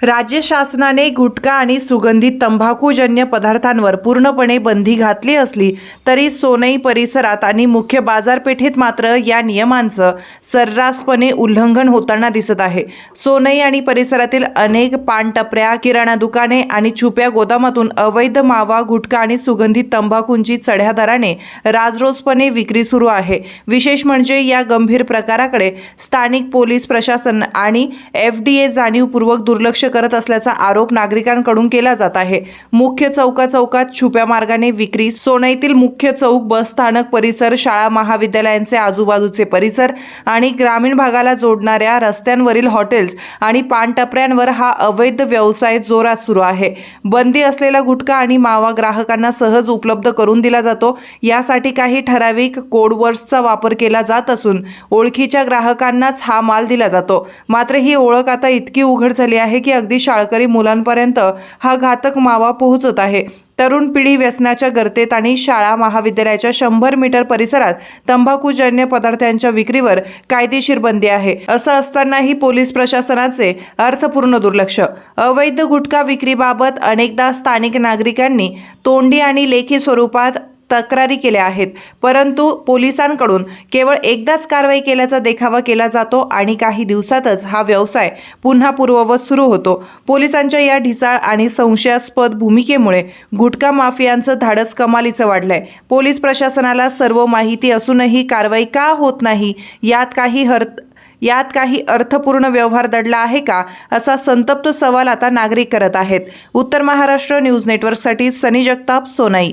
राज्य शासनाने गुटखा आणि सुगंधित तंबाखूजन्य पदार्थांवर पूर्णपणे बंदी घातली असली तरी सोनई परिसरात आणि मुख्य बाजारपेठेत मात्र या नियमांचं सर्रासपणे उल्लंघन होताना दिसत आहे। सोनई आणि परिसरातील अनेक पानटपऱ्या, किराणा दुकाने आणि छुप्या गोदामातून अवैध मावा, गुटखा आणि सुगंधित तंबाखूंची चढ्या दराने राजरोसपणे विक्री सुरू आहे। विशेष म्हणजे या गंभीर प्रकाराकडे स्थानिक पोलीस प्रशासन आणि FDA जाणीवपूर्वक दुर्लक्ष करत असल्याचा आरोप नागरिकांकडून केला जात आहे। मुख्य चौकात छुप्या मार्गाने विक्री, सोनईतील मुख्य चौक, बस स्थानक परिसर, शाळा महाविद्यालयांचे आजूबाजूचे परिसर आणि ग्रामीण भागाला जोडणाऱ्या रस्त्यांवरील हॉटेल्स आणि पानटपऱ्यांवर हा अवैध व्यवसाय जोरात सुरू आहे। बंदी असलेला गुटखा आणि मावा ग्राहकांना सहज उपलब्ध करून दिला जातो। यासाठी काही ठराविक कोडवर्ड्सचा वापर केला जात असून ओळखीच्या ग्राहकांनाच हा माल दिला जातो। मात्र ही ओळख आता इतकी उघड झाली आहे की अगदी शाळकरी मुलांपर्यंत हा घातक मावा पोहोचत आहे। तरुण पिढी व्यसनाच्या गर्तेत आणि शाळा महाविद्यालयाच्या 100 मीटर परिसरात तंबाखूजन्य पदार्थांच्या विक्रीवर कायदेशीर बंदी आहे। असं असतानाही पोलीस प्रशासनाचे अर्थपूर्ण दुर्लक्ष। अवैध गुटखा विक्रीबाबत अनेकदा स्थानिक नागरिकांनी तोंडी आणि लेखी स्वरूपात तक्रारी केल्या आहेत, परंतु पोलिसांकडून केवळ एकदाच कारवाई केल्याचा देखावा केला जातो आणि काही दिवसातच हा व्यवसाय पुन्हा पूर्ववत सुरू होतो। पोलिसांच्या या ढिसाळ आणि संशयास्पद भूमिकेमुळे गुटखा माफियांचं धाडस कमालीचं वाढलंय। पोलीस प्रशासनाला सर्व माहिती असूनही कारवाई का होत नाही, यात काही अर्थपूर्ण व्यवहार दडला आहे का, असा संतप्त सवाल आता नागरिक करत आहेत। उत्तर महाराष्ट्र न्यूज नेटवर्कसाठी सनी जगताप, सोनई।